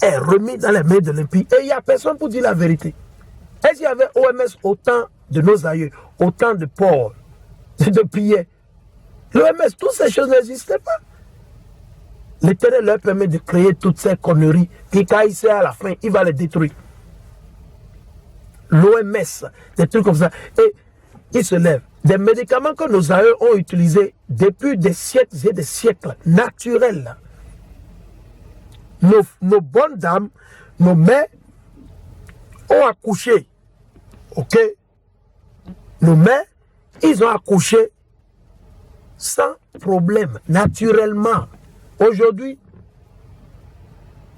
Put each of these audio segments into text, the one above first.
est remis dans les mains de l'impie. Et il n'y a personne pour dire la vérité. Est-ce qu'il y avait OMS au temps de nos aïeux, au temps de Paul, de Pierre? L'OMS, toutes ces choses n'existaient pas. L'Éternel leur permet de créer toutes ces conneries. Puis quand il sait à la fin, il va les détruire. L'OMS, des trucs comme ça. Et il se lève. Des médicaments que nos aïeux ont utilisés depuis des siècles et des siècles, naturels. Nos bonnes dames, nos mères ont accouché. Ok? Nos mères, ils ont accouché sans problème, naturellement. Aujourd'hui,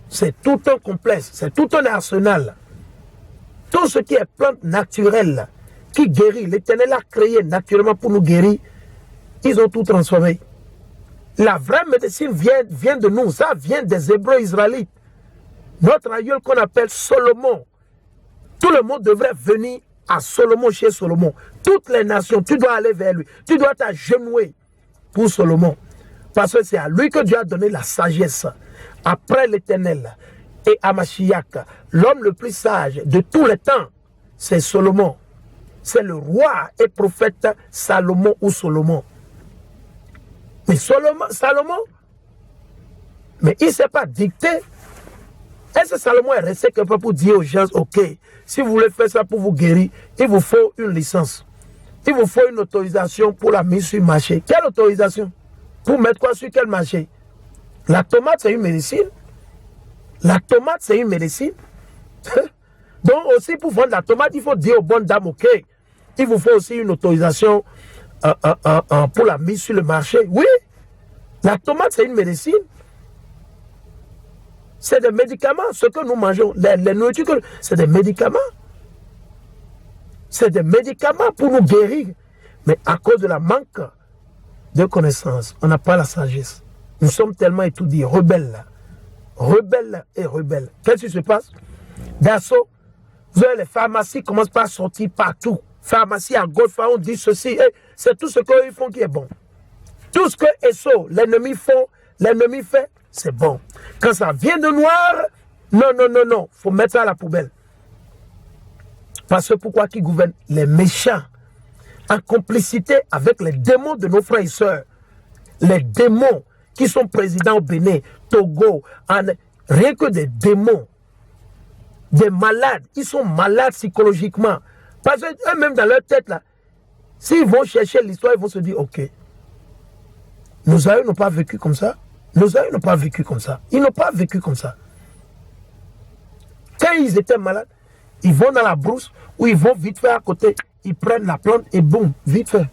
c'est tout un complexe, c'est tout un arsenal. Tout ce qui est plante naturelle, qui guérit, l'Éternel a créé naturellement pour nous guérir, ils ont tout transformé. La vraie médecine vient de nous, ça vient des Hébreux israélites. Notre aïeul qu'on appelle Salomon, tout le monde devrait venir à Salomon, chez Salomon. Toutes les nations, tu dois aller vers lui, tu dois t'agenouiller pour Salomon. Parce que c'est à lui que Dieu a donné la sagesse. Après l'Éternel et à Mashiach, l'homme le plus sage de tous les temps, c'est Salomon. C'est le roi et prophète Salomon ou Solomon. Mais Salomon, mais il ne s'est pas dicté. Est-ce que Salomon est resté quelque part pour dire aux gens, ok, si vous voulez faire ça pour vous guérir, il vous faut une licence. Il vous faut une autorisation pour la mise sur le marché. Quelle autorisation? Pour mettre quoi sur quel marché? La tomate, c'est une médecine. La tomate, c'est une médecine. Donc aussi, pour vendre la tomate, il faut dire aux bonnes dames, ok, il vous faut aussi une autorisation pour la mise sur le marché. Oui, la tomate, c'est une médecine. C'est des médicaments. Ce que nous mangeons, les nourritures, c'est des médicaments. C'est des médicaments pour nous guérir. Mais à cause de la manque de connaissances, on n'a pas la sagesse. Nous sommes tellement étudiés, rebelles. Rebelles et rebelles. Qu'est-ce qui se passe? D'assaut, vous avez les pharmacies qui commencent par sortir partout. Pharmacie à gauche, on dit ceci. C'est tout ce qu'ils font qui est bon. Tout ce que ESO, l'ennemi font, l'ennemi fait, c'est bon. Quand ça vient de noir, non. Il faut mettre ça à la poubelle. Parce que pourquoi qui gouverne? Les méchants. En complicité avec les démons de nos frères et sœurs. Les démons qui sont présidents au Bénin, Togo, rien que des démons. Des malades. Ils sont malades psychologiquement. Parce qu'eux-mêmes dans leur tête, là, s'ils vont chercher l'histoire, ils vont se dire, ok, nos aïeux n'ont pas vécu comme ça. Nos aïeux n'ont pas vécu comme ça. Ils n'ont pas vécu comme ça. Quand ils étaient malades, ils vont dans la brousse ou ils vont vite fait à côté. Ils prennent la plante et boum, vite fait.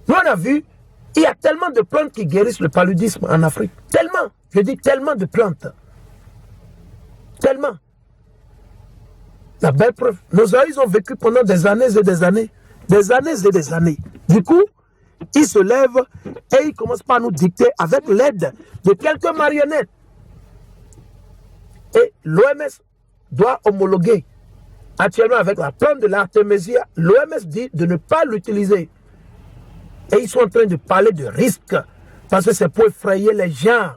Nous, on a vu, il y a tellement de plantes qui guérissent le paludisme en Afrique. Tellement. Je dis tellement de plantes. Tellement. La belle preuve. Nos aïeux ont vécu pendant des années et des années. Des années et des années. Du coup, ils se lèvent et ils commencent par nous dicter avec l'aide de quelques marionnettes. Et l'OMS doit homologuer. Actuellement, avec la plante de l'artémisia, l'OMS dit de ne pas l'utiliser. Et ils sont en train de parler de risques. Parce que c'est pour effrayer les gens.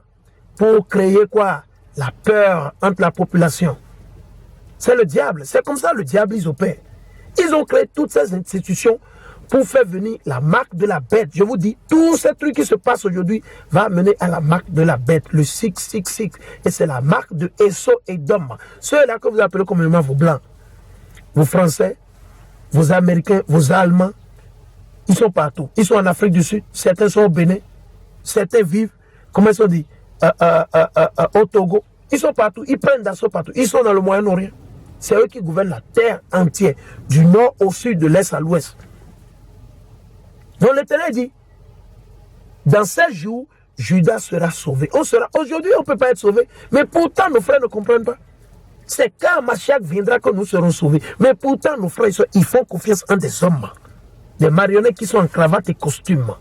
Pour créer quoi? La peur entre la population. C'est le diable. C'est comme ça le diable, ils opèrent. Ils ont créé toutes ces institutions pour faire venir la marque de la bête. Je vous dis, tous ces trucs qui se passent aujourd'hui va mener à la marque de la bête, le 666. Et c'est la marque de Esso et Dom. Ceux-là que vous appelez communément vos blancs, vos Français, vos Américains, vos Allemands, ils sont partout. Ils sont en Afrique du Sud, certains sont au Bénin, certains vivent, comment ils sont dit, au Togo. Ils sont partout, ils prennent d'assaut partout. Ils sont dans le Moyen-Orient. C'est eux qui gouvernent la terre entière, du nord au sud, de l'est à l'ouest. Donc l'Éternel dit, dans ces jours, Judas sera sauvé. Aujourd'hui, on ne peut pas être sauvé, mais pourtant nos frères ne comprennent pas. C'est quand Mashiach viendra que nous serons sauvés. Mais pourtant, nos frères, ils font confiance en des hommes, des marionnettes qui sont en cravate et costume.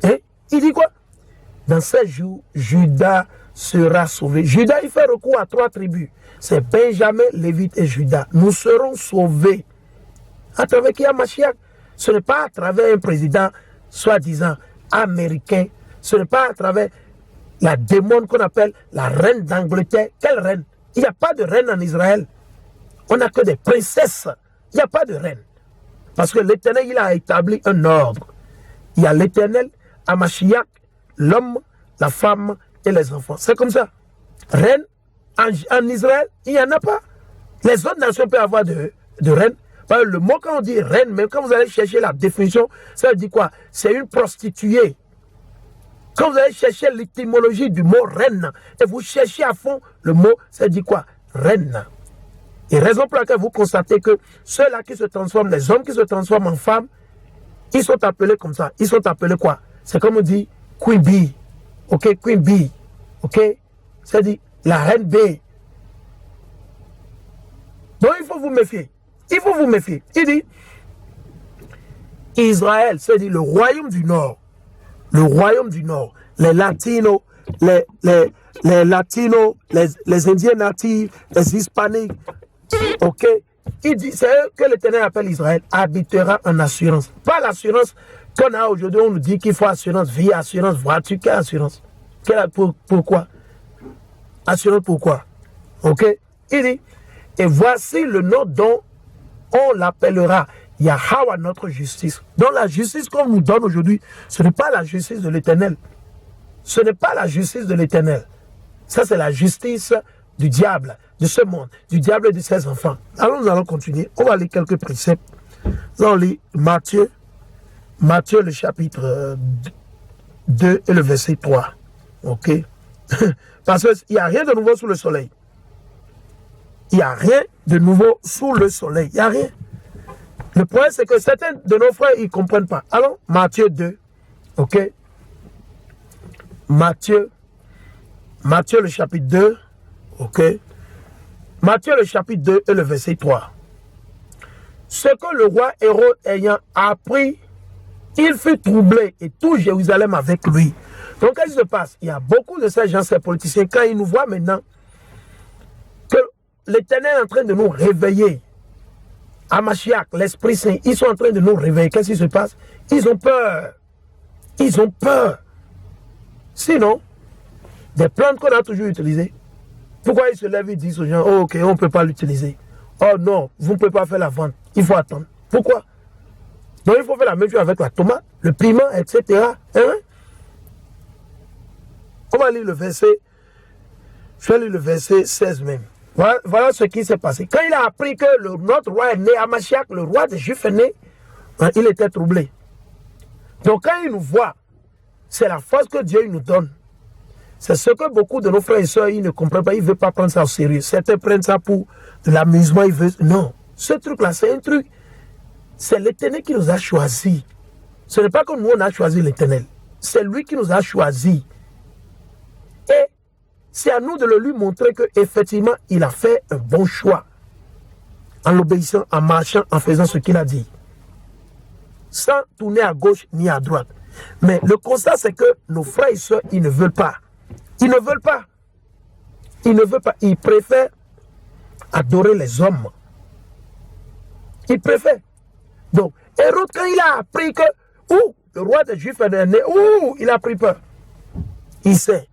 Et il dit quoi? Dans ces jours, Judas sera sauvé. Judas, il fait recours à 3 tribus. C'est Benjamin, Lévite et Judas. Nous serons sauvés. À travers qui a Mashiach? Ce n'est pas à travers un président, soi-disant, américain. Ce n'est pas à travers la démon qu'on appelle la reine d'Angleterre. Quelle reine? Il n'y a pas de reine en Israël. On n'a que des princesses. Il n'y a pas de reine. Parce que l'Éternel, il a établi un ordre. Il y a l'Éternel, Amashiach, l'homme, la femme et les enfants. C'est comme ça. Reine, en Israël, il n'y en a pas. Les autres nations peuvent avoir de reine. Le mot, quand on dit reine, même quand vous allez chercher la définition, ça veut dire quoi? C'est une prostituée. Quand vous allez chercher l'étymologie du mot reine, et vous cherchez à fond le mot, ça dit quoi? Reine. Et raison pour laquelle vous constatez que ceux-là qui se transforment, les hommes qui se transforment en femmes, ils sont appelés comme ça. Ils sont appelés quoi? C'est comme on dit Queen Bee. Ok, Queen Bee. Ok? C'est-à-dire la reine B. Donc il faut vous méfier. Il faut vous méfier. Il dit Israël, c'est-à-dire le royaume du Nord. Le royaume du Nord. Les Latinos, les Latinos, les Indiens natifs, les Hispaniques. Ok? Il dit, c'est eux que l'Éternel appelle Israël, habitera en assurance. Pas l'assurance qu'on a aujourd'hui, on nous dit qu'il faut assurance vie, assurance voiture. Quelle assurance? Pourquoi? Assurance pourquoi? Ok? Il dit, et voici le nom dont on l'appellera Yahweh notre justice. Donc la justice qu'on nous donne aujourd'hui, ce n'est pas la justice de l'Éternel. Ce n'est pas la justice de l'Éternel. Ça, c'est la justice du diable, de ce monde, du diable et de ses enfants. Alors nous allons continuer. On va lire quelques préceptes. Nous allons lire Matthieu le chapitre 2 et le verset 3. Ok? Parce qu'il n'y a rien de nouveau sous le soleil. Il n'y a rien de nouveau sous le soleil. Il n'y a rien. Le problème, c'est que certains de nos frères, ils ne comprennent pas. Alors, Matthieu 2. Ok? Matthieu le chapitre 2. Ok? Matthieu le chapitre 2 et le verset 3. Ce que le roi Hérode ayant appris, il fut troublé et tout Jérusalem avec lui. Donc, qu'est-ce qui se passe? Il y a beaucoup de ces gens, ces politiciens, quand ils nous voient maintenant que l'Éternel est en train de nous réveiller, Amashiach, l'Esprit Saint, ils sont en train de nous réveiller. Qu'est-ce qui se passe? Ils ont peur. Ils ont peur. Sinon, des plantes qu'on a toujours utilisées, pourquoi ils se lèvent et disent aux gens, oh, ok, on ne peut pas l'utiliser. Oh non, vous ne pouvez pas faire la vente. Il faut attendre. Pourquoi? Donc il faut faire la même chose avec la tomate, le piment, etc. Hein? On va lire le verset. Je vais lire le verset 16 même. Voilà ce qui s'est passé. Quand il a appris que notre roi est né, Amashiach, le roi des Juifs est né, hein, il était troublé. Donc quand il nous voit, c'est la force que Dieu nous donne. C'est ce que beaucoup de nos frères et sœurs, ils ne comprennent pas, ils ne veulent pas prendre ça au sérieux. Certains prennent ça pour de l'amusement, ils veulent... Non, ce truc-là, c'est un truc, c'est l'Éternel qui nous a choisis. Ce n'est pas que nous, on a choisi l'Éternel. C'est lui qui nous a choisis. Et c'est à nous de le lui montrer qu'effectivement, il a fait un bon choix. En l'obéissant, en marchant, en faisant ce qu'il a dit. Sans tourner à gauche ni à droite. Mais le constat, c'est que nos frères et sœurs, ils ne veulent pas. Ils ne veulent pas. Ils ne veulent pas. Ils préfèrent adorer les hommes. Ils préfèrent. Donc, Hérode, quand il a appris que le roi des Juifs est né, il a pris peur. Il sait.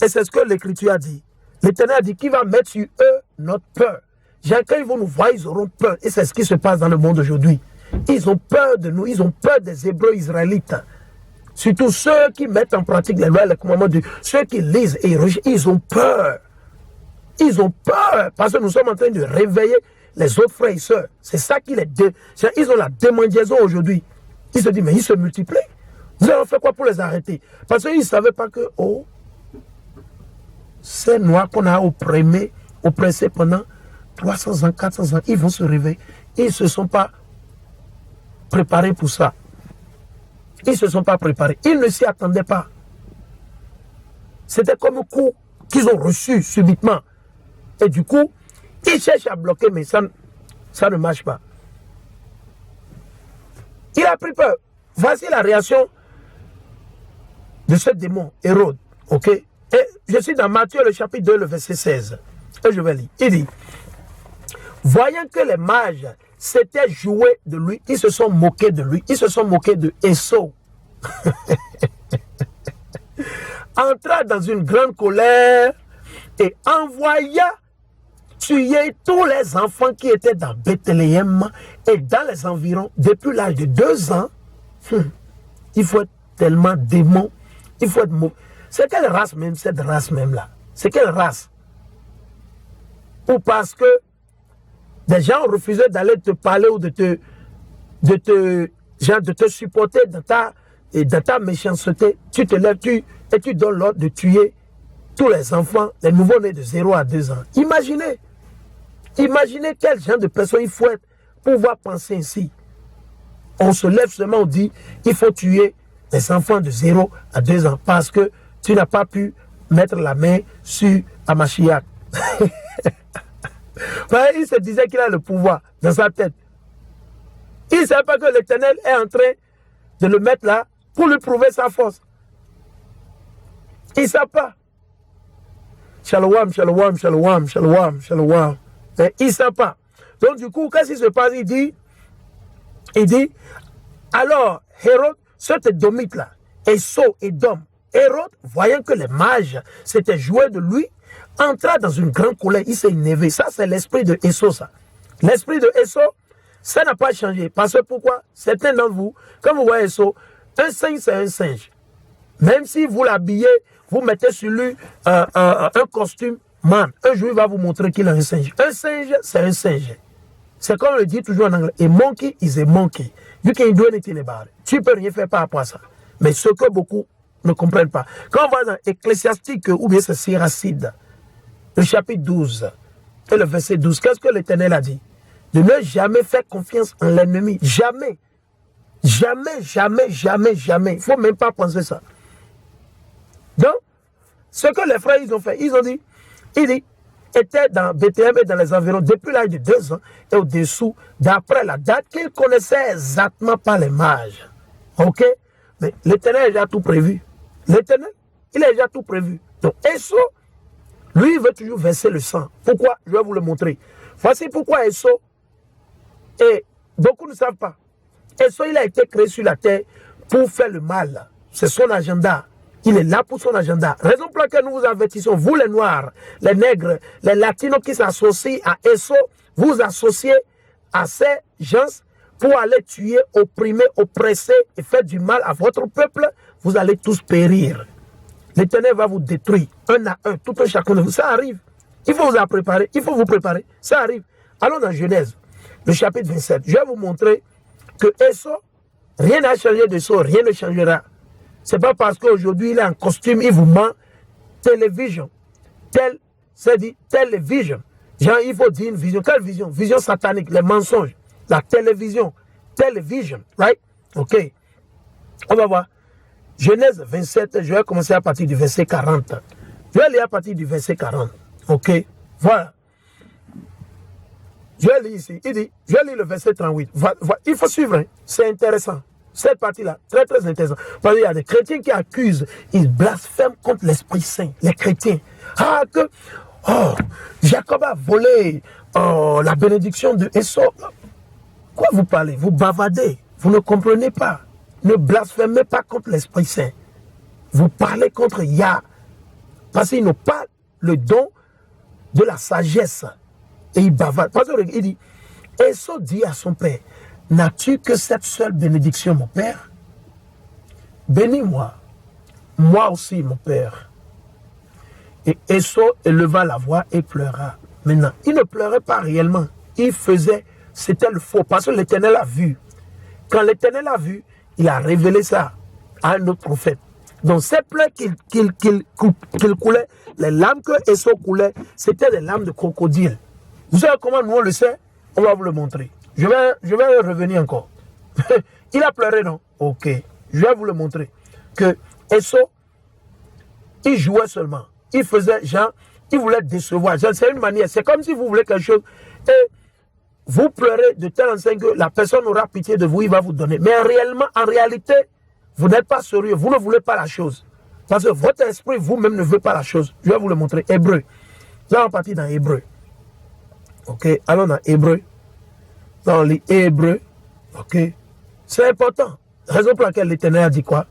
Et c'est ce que l'Écriture a dit. L'Éternel a dit qu'il va mettre sur eux notre peur. Quand ils vont nous voir, ils auront peur. Et c'est ce qui se passe dans le monde aujourd'hui. Ils ont peur de nous. Ils ont peur des Hébreux israélites. Surtout ceux qui mettent en pratique les lois et les commandements de Dieu. Ceux qui lisent et rejettent, ils ont peur. Ils ont peur parce que nous sommes en train de réveiller les autres frères et sœurs. C'est ça qui les... Ils ont la démandiaison aujourd'hui. Ils se disent, mais ils se multiplient. Nous allons faire quoi pour les arrêter? Parce qu'ils ne savaient pas que, ces noirs qu'on a oppressés pendant 300 ans, 400 ans, ils vont se réveiller. Ils ne se sont pas préparés pour ça. Ils ne se sont pas préparés. Ils ne s'y attendaient pas. C'était comme un coup qu'ils ont reçu subitement. Et du coup, ils cherchent à bloquer, mais ça ne marche pas. Il a pris peur. Voici la réaction de ce démon, Hérode. Ok? Et je suis dans Matthieu, le chapitre 2, le verset 16. Et je vais lire. Il dit, voyant que les mages s'étaient joués de lui, ils se sont moqués de lui. Ils se sont moqués de Esau. entra dans une grande colère et envoya tuer tous les enfants qui étaient dans Bethléem et dans les environs depuis l'âge de 2 ans. Il faut être tellement démon, il faut être mauvais. C'est quelle race même, cette race même là? C'est quelle race? Ou parce que des gens ont refusé d'aller te parler ou de te supporter dans ta méchanceté, tu te lèves et tu donnes l'ordre de tuer tous les enfants, les nouveaux-nés de 0 à 2 ans. Imaginez quel genre de personne il faut être pour pouvoir penser ainsi. On se lève seulement, on dit il faut tuer les enfants de 0 à 2 ans parce que tu n'as pas pu mettre la main sur Hamashiach. Il se disait qu'il a le pouvoir dans sa tête. Il ne savait pas que l'Éternel est en train de le mettre là pour lui prouver sa force. Il ne sait pas. Shalom, shalom, shalom, shalom, shalom. Mais il ne sait pas. Donc du coup, qu'est-ce qui se passe? Il dit, alors Hérode, cet Édomite là, Édom, Hérode, voyant que les mages s'étaient joués de lui, entra dans une grande colère, il s'est énervé. Ça, c'est l'esprit de Esau, ça. L'esprit de Esau, ça n'a pas changé. Parce que pourquoi? Certains d'entre vous, quand vous voyez Esau, un singe, c'est un singe. Même si vous l'habillez, vous mettez sur lui un costume, man, un jour il va vous montrer qu'il est un singe. Un singe, c'est un singe. C'est comme on le dit toujours en anglais. A monkey is a monkey. You can do anything about it. Tu ne peux rien faire par rapport à ça. Mais ce que beaucoup ne comprennent pas. Quand on va dans Ecclésiastique, ou bien c'est Siracide, le chapitre 12 et le verset 12, qu'est-ce que l'Éternel a dit? De ne jamais faire confiance en l'ennemi. Jamais. Jamais, jamais, jamais, jamais. Il ne faut même pas penser ça. Donc, ce que les frères ils ont fait, ils ont dit, était dans Bethléem et dans les environs depuis l'âge de 2 ans et au-dessous, d'après la date qu'ils connaissaient exactement par les mages. Ok? Mais l'Éternel a déjà tout prévu. L'Éternel, il a déjà tout prévu. Donc, Esau, lui, il veut toujours verser le sang. Pourquoi? Je vais vous le montrer. Voici pourquoi Esau, et beaucoup ne savent pas, Esau, il a été créé sur la terre pour faire le mal. C'est son agenda. Il est là pour son agenda. Raison pour laquelle nous vous avertissons, vous les Noirs, les Nègres, les Latinos qui s'associent à Esau, vous associez à ces gens pour aller tuer, opprimer, oppresser et faire du mal à votre peuple, vous allez tous périr. L'Éternel va vous détruire, un à un, tout un chacun de vous. Ça arrive. Il faut vous préparer, il faut vous préparer. Ça arrive. Allons dans Genèse, le chapitre 27. Je vais vous montrer que Esau, rien n'a changé de ça, rien ne changera. C'est pas parce qu'aujourd'hui il est en costume, il vous ment. Télévision. C'est dit télévision. Genre, il faut dire une vision. Quelle vision? Vision satanique, les mensonges. La télévision. Télévision, right? Ok. On va voir. Genèse 27, je vais commencer à partir du verset 40. Je vais lire à partir du verset 40. Ok. Voilà. Je vais lire ici. Il dit, je vais lire le verset 38. Il faut suivre. Hein. C'est intéressant. Cette partie-là, très très intéressante. Parce qu'il y a des chrétiens qui accusent, ils blasphèment contre l'Esprit Saint. Les chrétiens. Ah, que Jacob a volé la bénédiction de Esau. Quoi vous parlez? Vous bavardez. Vous ne comprenez pas. Ne blasphémez pas contre l'Esprit Saint. Vous parlez contre Yah. Parce qu'ils n'ont pas le don de la sagesse. Et ils bavardent. Parce qu'il dit, Esau dit à son père, n'as-tu que cette seule bénédiction, mon père? Bénis-moi, moi aussi, mon père. Et Esau éleva la voix et pleura. Maintenant, il ne pleurait pas réellement. Il faisait, c'était le faux, parce que l'Éternel a vu. Quand l'Éternel a vu, il a révélé ça à un autre prophète. Donc, ces pleurs qu'il coulait, les larmes que Esau coulait, c'était des larmes de crocodile. Vous savez comment nous on le sait? On va vous le montrer. Je vais revenir encore. Il a pleuré, non? Ok. Je vais vous le montrer. Que Esau, il jouait seulement. Il faisait genre, il voulait décevoir. C'est une manière. C'est comme si vous voulez quelque chose. Et vous pleurez de telle enseigne que la personne aura pitié de vous, il va vous donner. Mais en réalité, vous n'êtes pas sérieux. Vous ne voulez pas la chose. Parce que votre esprit, vous-même, ne veut pas la chose. Je vais vous le montrer. Hébreu. Là, on partit dans Hébreu. Ok. Allons dans Hébreu. Dans les Hébreux, ok, c'est important. Raison pour laquelle l'Éternel a dit quoi?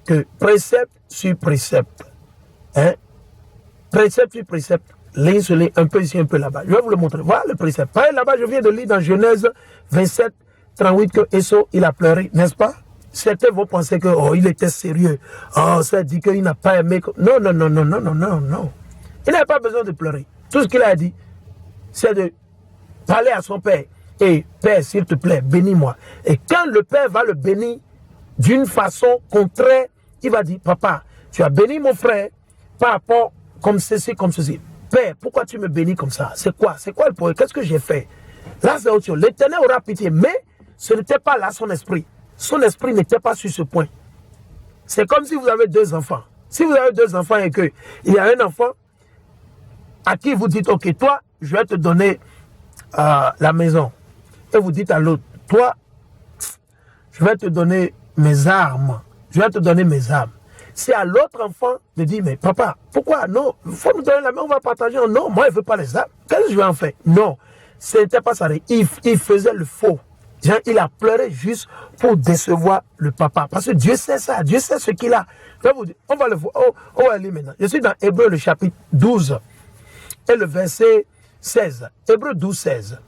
Que précepte sur précepte, Hein? Précepte sur précepte, ligne sur ligne, un peu ici, un peu là-bas. Je vais vous le montrer. Voilà le précepte. Pareil, là-bas, je viens de lire dans Genèse 27, 38 que Esau, il a pleuré, n'est-ce pas? Certains vont penser que, oh, il était sérieux. Oh, ça dit qu'il n'a pas aimé. Non, non, non, non, non, non, non, non. Il n'avait pas besoin de pleurer. Tout ce qu'il a dit, c'est de parler à son père. Et père, s'il te plaît, bénis-moi. Et quand le père va le bénir d'une façon contraire, il va dire, papa, tu as béni mon frère par rapport comme ceci, comme ceci. Père, pourquoi tu me bénis comme ça? C'est quoi? C'est quoi le problème? Qu'est-ce que j'ai fait? Là, c'est autre chose. L'Éternel aura pitié, mais ce n'était pas là son esprit. Son esprit n'était pas sur ce point. C'est comme si vous avez deux enfants. Si vous avez deux enfants et qu'il y a un enfant à qui vous dites, ok, toi, je vais te donner la maison. Et vous dites à l'autre, toi, je vais te donner mes armes. Je vais te donner mes armes. C'est à l'autre enfant de dire, mais papa, pourquoi? Non, il faut nous donner la main, on va partager. Non, moi, je ne veux pas les armes. Qu'est-ce que je vais en faire? Non, ce n'était pas ça. Il faisait le faux. Il a pleuré juste pour décevoir le papa. Parce que Dieu sait ça. Dieu sait ce qu'il a. Je vais vous dire, on va le voir. On va lire maintenant. Je suis dans Hébreu, le chapitre 12 et le verset 16. Hébreu 12, 16.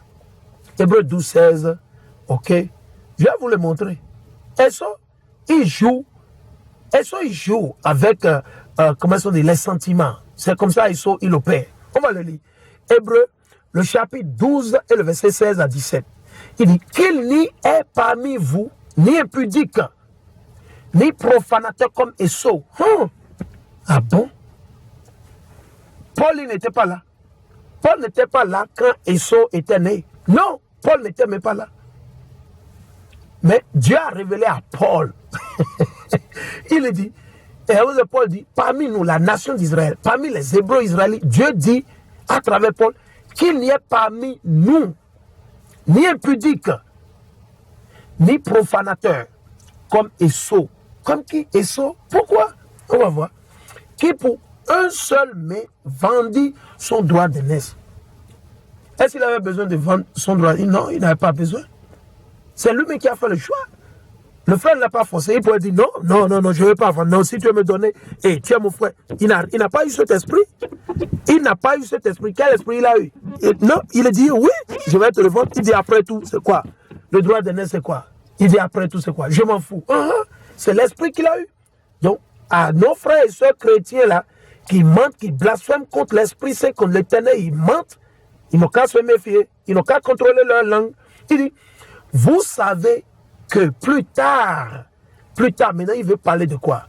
Hébreu 12, 16. Ok. Je vais vous le montrer. Esau, il joue avec comment on dit, les sentiments. C'est comme ça Esau, il opère. On va le lire. Hébreu, le chapitre 12 et le verset 16 à 17. Il dit qu'il n'y ait parmi vous ni impudique, ni profanateur comme Esau. Ah bon? Paul, il n'était pas là. Paul n'était pas là quand Esau était né. Non, Paul n'était même pas là. Mais Dieu a révélé à Paul. Il dit, et Paul dit, parmi nous, la nation d'Israël, parmi les Hébreux israélites, Dieu dit à travers Paul qu'il n'y ait parmi nous ni impudique, ni profanateur, comme Esau. Comme qui? Esau. Pourquoi? On va voir. Qui pour un seul mais vendit son droit d'aînesse. Est-ce qu'il avait besoin de vendre son droit? Non, il n'avait pas besoin. C'est lui-même qui a fait le choix. Le frère ne l'a pas forcé. Il pourrait dire non, non, non, non, je ne veux pas vendre. Non, si tu veux me donner, et tu es mon frère. Il n'a pas eu cet esprit. Il n'a pas eu cet esprit. Quel esprit il a eu? Non, il a dit oui, je vais te le vendre. Il dit après tout, c'est quoi? Le droit d'aînesse, c'est quoi? Il dit après tout, c'est quoi? Je m'en fous. C'est l'esprit qu'il a eu. Donc, à nos frères et sœurs chrétiens là, qui mentent, qui blasphèment contre l'Esprit Saint, contre l'Éternel, ils mentent. Ils n'ont qu'à se méfier. Ils n'ont qu'à contrôler leur langue. Il dit, vous savez que plus tard, maintenant il veut parler de quoi?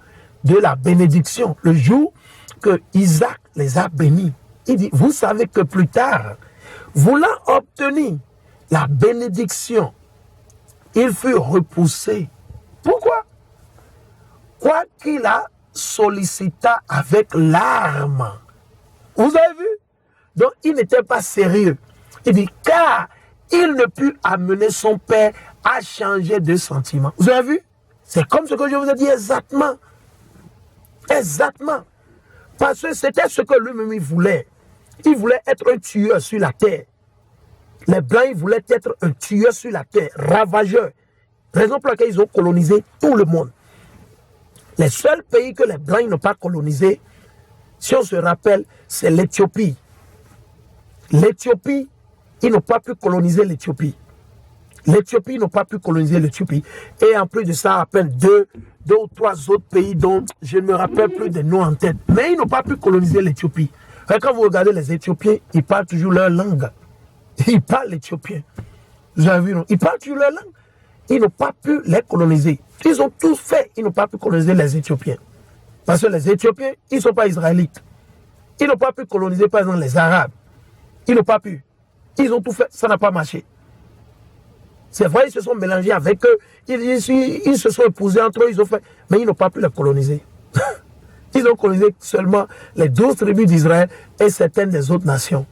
De la bénédiction. Le jour que Isaac les a bénis. Il dit, vous savez que plus tard, voulant obtenir la bénédiction, il fut repoussé. Pourquoi? Quoi qu'il a sollicita avec larmes. Vous avez vu? Donc il n'était pas sérieux. Il dit, car il ne put amener son père à changer de sentiment. Vous avez vu? C'est comme ce que je vous ai dit exactement. Exactement. Parce que c'était ce que lui-même il voulait. Il voulait être un tueur sur la terre. Les Blancs, ils voulaient être un tueur sur la terre, ravageur. Raison pour laquelle ils ont colonisé tout le monde. Les seuls pays que les Blancs n'ont pas colonisés, si on se rappelle, c'est l'Éthiopie. L'Éthiopie, ils n'ont pas pu coloniser l'Éthiopie. L'Éthiopie n'ont pas pu coloniser l'Éthiopie. Et en plus de ça, à peine deux ou trois autres pays dont je ne me rappelle plus des noms en tête. Mais ils n'ont pas pu coloniser l'Éthiopie. Quand vous regardez les Éthiopiens, ils parlent toujours leur langue. Ils parlent l'éthiopien. Vous avez vu, non? Ils parlent toujours leur langue. Ils n'ont pas pu les coloniser. Ils ont tout fait. Ils n'ont pas pu coloniser les Éthiopiens. Parce que les Éthiopiens, ils ne sont pas israélites. Ils n'ont pas pu coloniser, par exemple, les Arabes. Ils n'ont pas pu. Ils ont tout fait. Ça n'a pas marché. C'est vrai, ils se sont mélangés avec eux. Ils se sont épousés entre eux. Ils ont fait. Mais ils n'ont pas pu les coloniser. Ils ont colonisé seulement les 12 tribus d'Israël et certaines des autres nations.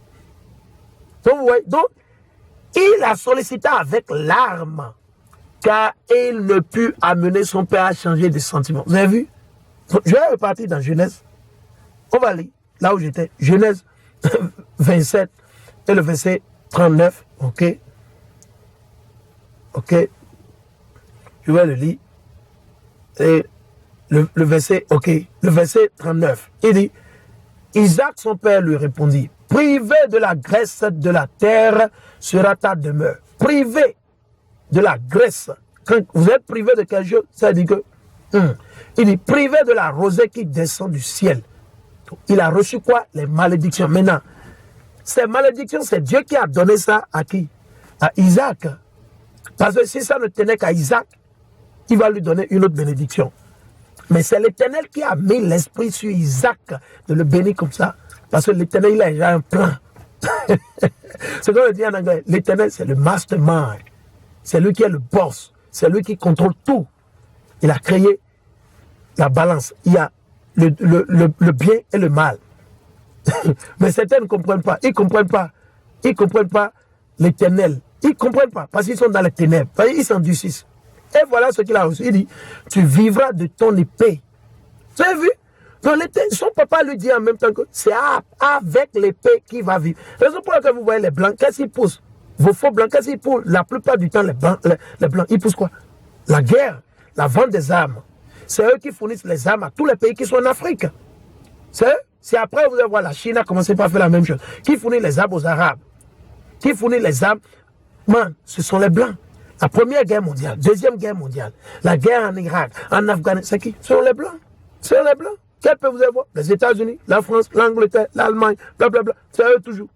Donc, vous voyez, donc, il a sollicité avec larmes, car il ne put amener son père à changer de sentiment. Vous avez vu? Donc, je vais repartir dans Genèse. On va lire, là où j'étais. Genèse 27 et le verset 39. Ok? Ok? Je vais le lire. Et le verset, ok, le verset 39. Il dit, Isaac, son père, lui répondit, privé de la graisse de la terre sera ta demeure. Privé de la graisse. Quand vous êtes privé de quelque chose, ça dit que... il dit, privé de la rosée qui descend du ciel. Il a reçu quoi? Les malédictions. Maintenant, ces malédictions, c'est Dieu qui a donné ça à qui? À Isaac. Parce que si ça ne tenait qu'à Isaac, il va lui donner une autre bénédiction. Mais c'est l'Éternel qui a mis l'esprit sur Isaac de le bénir comme ça. Parce que l'Éternel, il a déjà un plan. C'est comme on dit en anglais. L'Éternel, c'est le mastermind. C'est lui qui est le boss. C'est lui qui contrôle tout. Il a créé la balance. Il y a le bien et le mal. Mais certains ne comprennent pas. Ils ne comprennent pas. Ils ne comprennent pas l'Éternel. Ils ne comprennent pas parce qu'ils sont dans les ténèbres. Ils s'endurcissent. Et voilà ce qu'il a reçu. Il dit, tu vivras de ton épée. Tu as vu? Son papa lui dit en même temps que c'est avec l'épée qu'il va vivre. Raison pour laquelle vous voyez les blancs, qu'est-ce qu'ils poussent? Vos faux blancs, qu'est-ce qu'ils poussent? La plupart du temps, les blancs, ils poussent quoi? La guerre, la vente des armes. C'est eux qui fournissent les armes à tous les pays qui sont en Afrique. C'est eux. C'est après, vous allez voir, la Chine a commencé par faire la même chose. Qui fournit les armes aux Arabes? Qui fournit les armes? Man, ce sont les blancs. La première guerre mondiale, deuxième guerre mondiale, la guerre en Irak, en Afghanistan, c'est qui? Ce sont les blancs. Ce sont les blancs. Quel pays vous allez voir? Les États-Unis, la France, l'Angleterre, l'Allemagne, blablabla. C'est eux toujours.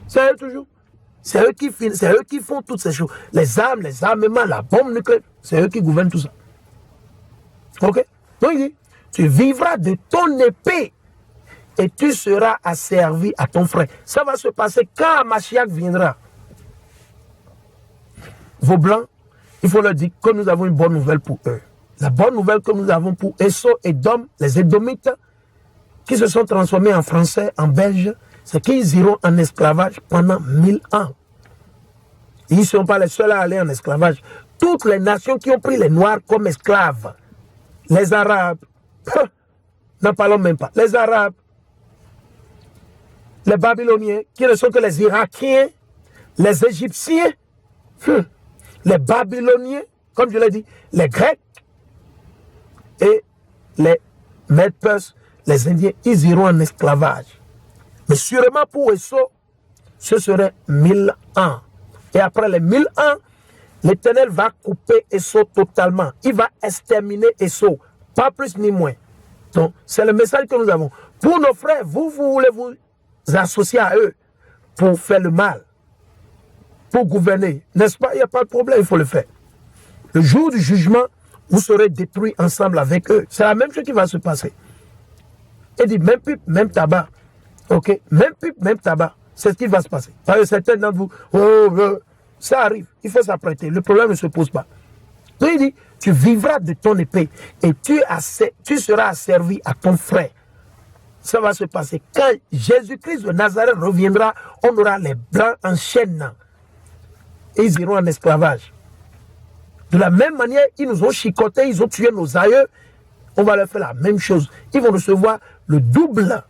C'est eux toujours. C'est eux qui font toutes ces choses. Les armes, les armements, la bombe nucléaire, c'est eux qui gouvernent tout ça. Ok? Donc il dit, tu vivras de ton épée et tu seras asservi à ton frère. Ça va se passer quand Mashiach viendra. Vos blancs, il faut leur dire que nous avons une bonne nouvelle pour eux. La bonne nouvelle que nous avons pour Esso et Dom, les Édomites, qui se sont transformés en Français, en Belges, c'est qu'ils iront en esclavage pendant 1000 ans. Ils ne sont pas les seuls à aller en esclavage. Toutes les nations qui ont pris les Noirs comme esclaves, les Arabes, n'en parlons même pas, les Arabes, les Babyloniens, qui ne sont que les Irakiens, les Égyptiens, les Babyloniens, comme je l'ai dit, les Grecs et les Médepes, les Indiens, ils iront en esclavage. Mais sûrement pour Esso, ce serait 1000 ans. Et après les 1000 ans, l'Éternel va couper Esso totalement. Il va exterminer Esso, pas plus ni moins. Donc, c'est le message que nous avons. Pour nos frères, vous voulez vous associer à eux pour faire le mal, pour gouverner, n'est-ce pas? Il n'y a pas de problème, il faut le faire. Le jour du jugement, vous serez détruits ensemble avec eux. C'est la même chose qui va se passer. Il dit, même pipe, même tabac. Ok? Même pipe, même tabac. C'est ce qui va se passer. Parce que certains d'entre vous, ça arrive, il faut s'apprêter. Le problème ne se pose pas. Donc il dit, tu vivras de ton épée et tu seras asservi à ton frère. Ça va se passer. Quand Jésus-Christ de Nazareth reviendra, on aura les blancs en chaîne. Et ils iront en esclavage. De la même manière, ils nous ont chicotés, ils ont tué nos aïeux. On va leur faire la même chose. Ils vont recevoir le double.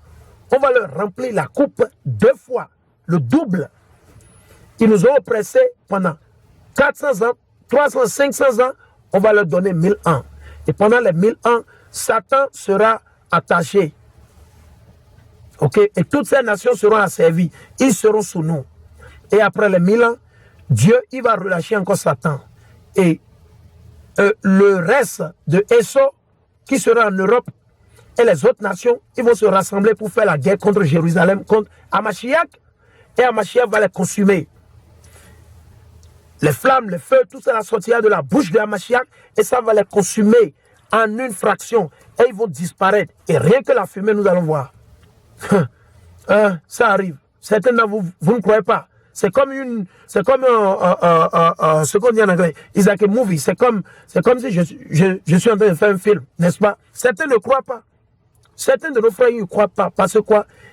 On va leur remplir la coupe 2 fois. Le double. Ils nous ont oppressés pendant 400 ans, 300, 500 ans. On va leur donner 1000 ans. Et pendant les 1000 ans, Satan sera attaché. Ok? Et toutes ces nations seront asservies. Ils seront sous nous. Et après les 1000 ans, Dieu, il va relâcher encore Satan. Et le reste de Esso, qui sera en Europe, et les autres nations, ils vont se rassembler pour faire la guerre contre Jérusalem, contre Hamashiach. Et Hamashiach va les consumer. Les flammes, les feux, tout ça va sortir de la bouche de Hamashiach et ça va les consumer en une fraction. Et ils vont disparaître. Et rien que la fumée, nous allons voir. Ça arrive. Certains d'entre vous, vous ne croyez pas. C'est comme ce qu'on dit en anglais, it's like a movie. C'est comme si je suis en train de faire un film, n'est-ce pas? Certains ne croient pas. Certains de nos frères ne croient pas. Parce que quoi?